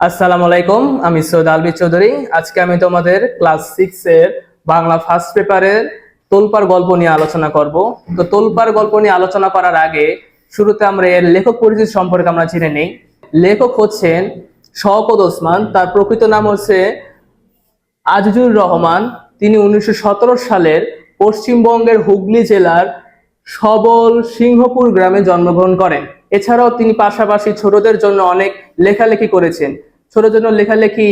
আসসালামু আলাইকুম, আমি সৈয়দ আলবি চৌধুরী। আজকে আমি তোমাদের ক্লাস 6 এর বাংলা ফার্স্ট পেপারের তোলপাড় গল্প নিয়ে আলোচনা করব। তো তোলপাড় গল্প নিয়ে আলোচনা করার আগে শুরুতে আমরা এর লেখক পরিচিতি সম্পর্কে আমরা জেনে নেই। লেখক হচ্ছেন শওকত ওসমান, তার প্রকৃত নাম হচ্ছে আজিজুর রহমান। তিনি 1917 সালের পশ্চিমবঙ্গের হুগলি জেলার সবল সিংহপুর গ্রামে জন্মগ্রহণ করেন। এছাড়াও তিনি পাশাপাশি ছোটদের জন্য অনেক লেখালেখি করেছেন। ছোটদের জন্য লেখালেখি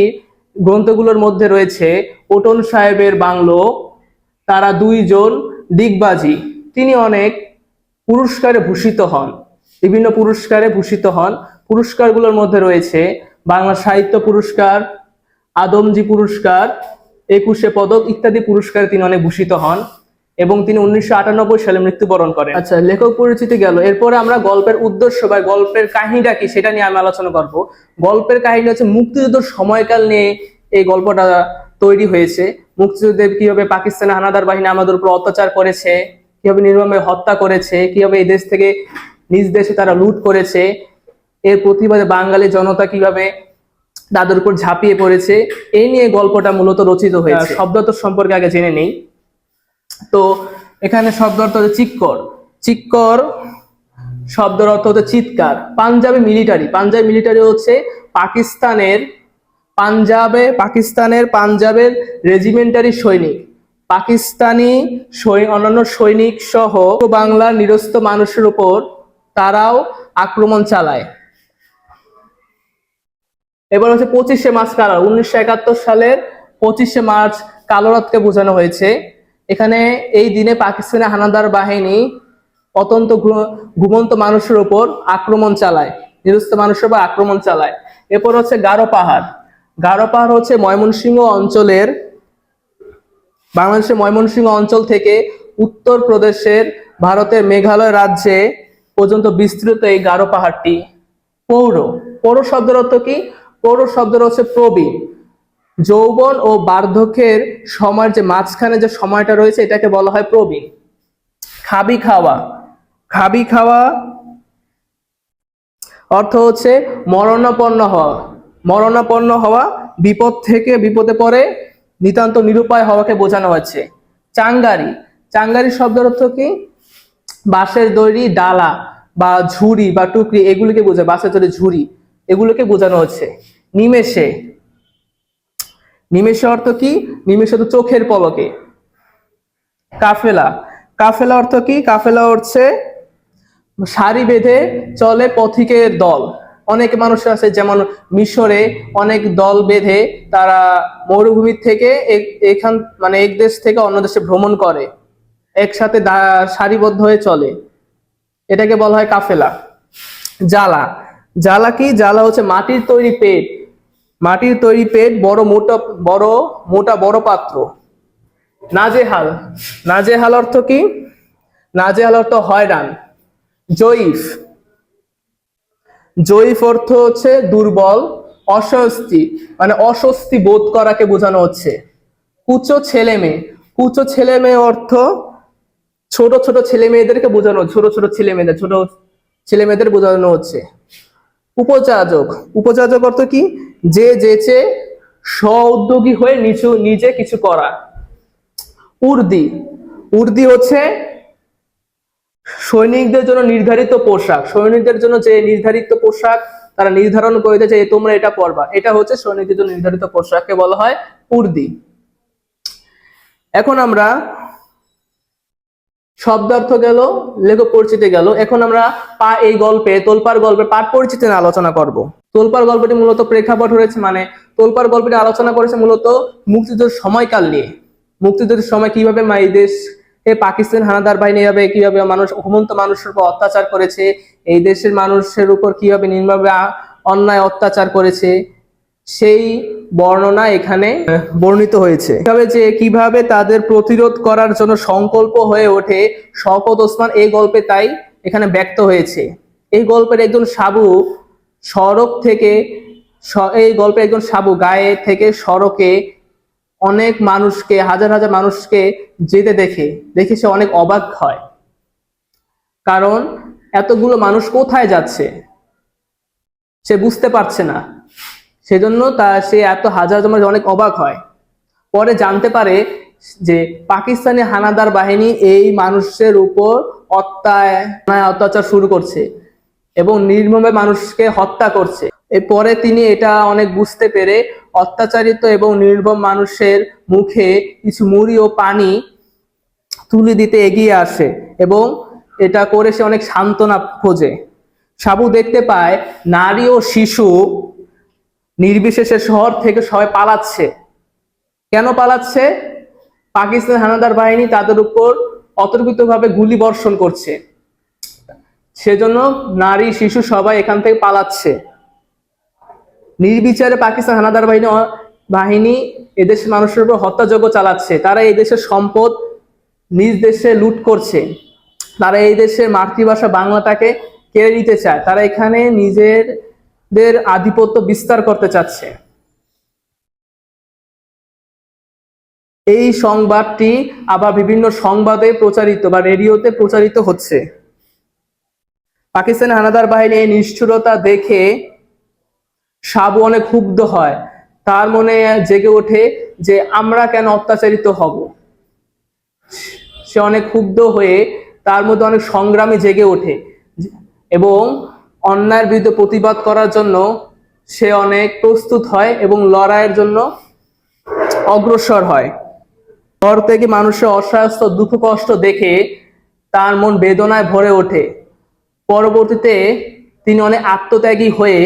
গ্রন্থগুলোর মধ্যে রয়েছে ওটন সাহেবের বাংলো, তারা দুইজন, ডিগবাজি। তিনি অনেক পুরস্কারে ভূষিত হন, বিভিন্ন পুরস্কারে ভূষিত হন। পুরস্কারগুলোর মধ্যে রয়েছে বাংলা সাহিত্য পুরস্কার, আদমজী পুরস্কার, 21শে পদক ইত্যাদি পুরস্কারে তিনি অনেক ভূষিত হন এবং তিনি 1998 সালে মৃত্যুবরণ করেন। আচ্ছা, লেখক পরিচিতি গেল। এরপরে আমরা গল্পের উদ্দেশ্য বা গল্পের কাহিনীটা কি সেটা নিয়ে আমি আলোচনা করব। গল্পের কাহিনী হচ্ছে মুক্তিযুদ্ধের সময়কাল নিয়ে এই গল্পটা তৈরি হয়েছে। মুক্তিযুদ্ধে কিভাবে পাকিস্তানের হানাদার বাহিনী আমাদের উপর অত্যাচার করেছে, কিভাবে নির্মমভাবে হত্যা করেছে, কিভাবে এই দেশ থেকে নিজ দেশে তারা লুট করেছে, এর প্রতিবাদে বাঙালি জনতা কিভাবে তাদের উপর ঝাঁপিয়ে পড়েছে, এই নিয়ে গল্পটা মূলত রচিত হয়েছে। শব্দার্থ সম্পর্কে আগে জেনে নেই। তো এখানে শব্দার্থ হচ্ছে চিক্কর। চিক্কর শব্দের অর্থ হচ্ছে চিৎকার। পাঞ্জাবি মিলিটারি হচ্ছে পাঞ্জাবের রেজিমেন্টারি সৈনিক। পাকিস্তানি অন্যান্য সৈনিক সহ বাংলার নিরস্ত মানুষের উপর তারাও আক্রমণ চালায়। এবার হচ্ছে 25শে মার্চ কারা, 1971 সালের 25শে মার্চ কালো রাতকে বোঝানো হয়েছে। এখানে এই দিনে পাকিস্তানের হানাদার বাহিনী অত্যন্ত ঘুমন্ত মানুষের উপর আক্রমণ চালায়, নিরস্ত মানুষের উপর আক্রমণ চালায়। এরপর হচ্ছে গারো পাহাড়। গারো পাহাড় হচ্ছে বাংলাদেশের ময়মনসিংহ অঞ্চল থেকে উত্তর প্রদেশের ভারতের মেঘালয় রাজ্যে পর্যন্ত বিস্তৃত এই গারো পাহাড়টি। পৌর শব্দের অর্থ কি? পৌর শব্দের হচ্ছে প্রবীণ। যৌবন ও বার্ধক্যের সময়ের যে মাঝখানে যে সময়টা রয়েছে এটাকে বলা হয় প্রবীণ। খাবি খাওয়া অর্থ হচ্ছে মরণাপন্ন হওয়া, বিপদ থেকে বিপদে পড়ে নিতান্ত নিরুপায় হওয়াকে বোঝানো হচ্ছে। চাঙ্গারি শব্দের অর্থ কি? বাঁশের তৈরি ডালা বা ঝুড়ি বা টুকরি, এগুলিকে বোঝায়। বাঁশের তৈরি ঝুড়ি, এগুলোকে বোঝানো হচ্ছে। নিমেষে অর্থ কি? নিমেষে তো চোখের পলকে। কাফেলা অর্থ কি? কাফেলা হচ্ছে সারি বেঁধে চলে পথিকের দল। অনেক মানুষ আছে যেমন মিশরে অনেক দল বেঁধে তারা মরুভূমির থেকে এক দেশ থেকে অন্য দেশে ভ্রমণ করে, একসাথে সারিবদ্ধ হয়ে চলে, এটাকে বলা হয় কাফেলা। জ্বালা কি? জ্বালা হচ্ছে মাটির তৈরি পেট, বড় মোটা পাত্র। নাজেহাল অর্থ কি? নাজেহাল অর্থ হয়রান। জয়ীফ অর্থ হচ্ছে দুর্বল, অস্বস্তি, মানে অস্বস্তি বোধ করাকে বোঝানো হচ্ছে। কুচো ছেলে মেয়ে অর্থ ছোট ছেলে মেয়েদেরকে বোঝানো, ছোট ছেলে মেয়েদের বোঝানো হচ্ছে। উপযাজক অর্থ কি? যে যেচে স্ব-উদ্যোগী হয়ে নিজে কিছু করা। উর্দি হচ্ছে সৈনিকদের জন্য নির্ধারিত পোশাক। সৈনিকদের জন্য যে নির্ধারিত পোশাক তারা নির্ধারণ করে দিয়েছে তোমরা এটা পরবা, এটা হচ্ছে সৈনিকদের জন্য নির্ধারিত পোশাককে বলা হয় উর্দি। এখন আমরা শব্দার্থ গেল, লেখক পরিচিতি গেল। এখন আমরা তোলপাড় গল্পের পাঠ পরিচিতি নিয়ে আলোচনা করব। তোলপাড় গল্পটি মূলত প্রেক্ষাপট রয়েছে, মানে তোলপাড় গল্পটি আলোচনা করেছে মূলত মুক্তিযুদ্ধের সময়কাল নিয়ে। মুক্তিযুদ্ধের সময় কিভাবে এই দেশ পাকিস্তান হানাদার বাহিনী কিভাবে ঘুমন্ত মানুষের উপর অত্যাচার করেছে, এই দেশের মানুষের উপর কিভাবে নির্মমভাবে অন্যায় অত্যাচার করেছে, সেই বর্ণনা এখানে বর্ণিত হয়েছে। কিভাবে তাদের প্রতিরোধ করার জন্য সংকল্প হয়ে ওঠে শওকত ওসমান, এই গল্পে তাই এখানে ব্যক্ত হয়েছে। এই গল্পের একজন সাবু গায়ে থেকে সড়কে অনেক মানুষকে, হাজার মানুষকে যেতে দেখে সে অনেক অবাক হয়, কারণ এতগুলো মানুষ কোথায় যাচ্ছে সে বুঝতে পারছে না। সেজন্য সে এত হাজার জমার অনেক অবাক হয়। পরে জানতে পারে যে পাকিস্তানি হানাদার বাহিনী এই মানুষের উপর অত্যাচার শুরু করছে এবং নির্মমভাবে মানুষকে হত্যা করছে। এরপরে তিনি এটা অনেক বুঝতে পেরে অত্যাচারিত এবং নির্মম মানুষের মুখে কিছু মুড়ি ও পানি তুলে দিতে এগিয়ে আসে এবং এটা করে সে অনেক সান্ত্বনা খোঁজে। সাবু দেখতে পায় নারী ও শিশু নির্বিশেষে শহর থেকে সবাই পালাচ্ছে। কেন পালাচ্ছে? পাকিস্তান হানাদার বাহিনী তাদের উপর অতর্কিতভাবে গুলি বর্ষণ করছে, সেজন্য নারী শিশু সবাই এখান থেকে পালাচ্ছে। নির্বিচারে পাকিস্তান হানাদার বাহিনী এদেশের মানুষের উপর হত্যাযজ্ঞ চালাচ্ছে। তারা এই দেশের সম্পদ নিজ দেশে লুট করছে। তারা এই দেশের মাতৃভাষা বাংলাটাকে কেড়ে নিতে চায়। তারা এখানে নিজেদের আধিপত্য বিস্তার করতে চাচ্ছে। এই সংবাদটি আবার বিভিন্ন সংবাদে প্রচারিত বা রেডিওতে প্রচারিত হচ্ছে। পাকিস্তানি হানাদার বাহিনী এই নিষ্ঠুরতা দেখে সাবু অনেক ক্ষুব্ধ হয়। তার মনে জেগে ওঠে যে আমরা কেন অত্যাচারিত হব। সে অনেক ক্ষুব্ধ হয়ে তার মধ্যে অনেক সংগ্রামী জেগে ওঠে এবং অন্যায়ের বিরুদ্ধে প্রতিবাদ করার জন্য সে অনেক প্রস্তুত হয় এবং লড়াইয়ের জন্য অগ্রসর হয়। শহর থেকে মানুষের অসহায়ত্ব দুঃখ কষ্ট দেখে তার মন বেদনায় ভরে ওঠে। পরবর্তীতে তিনি অনেক আত্মত্যাগী হয়ে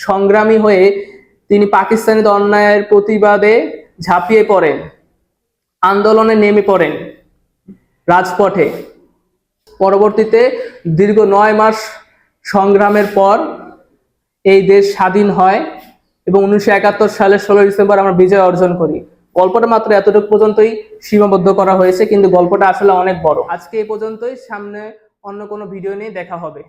সংগ্রামী হয়ে তিনি পাকিস্তানি অন্যায়ের প্রতিবাদে ঝাঁপিয়ে পড়েন, আন্দোলনে নেমে পড়েন রাজপথে। পরবর্তীতে দীর্ঘ 9 মাস সংগ্রামের পর এই দেশ স্বাধীন হয় এবং 1971 সালের 16 ডিসেম্বর আমরা বিজয় অর্জন করি। গল্পটা মাত্র এতটুকু পর্যন্তই সীমাবদ্ধ করা হয়েছে, কিন্তু গল্পটা আসলে অনেক বড়। আজকে এই পর্যন্তই, সামনে অন্য কোনো ভিডিও নিয়ে দেখা হবে।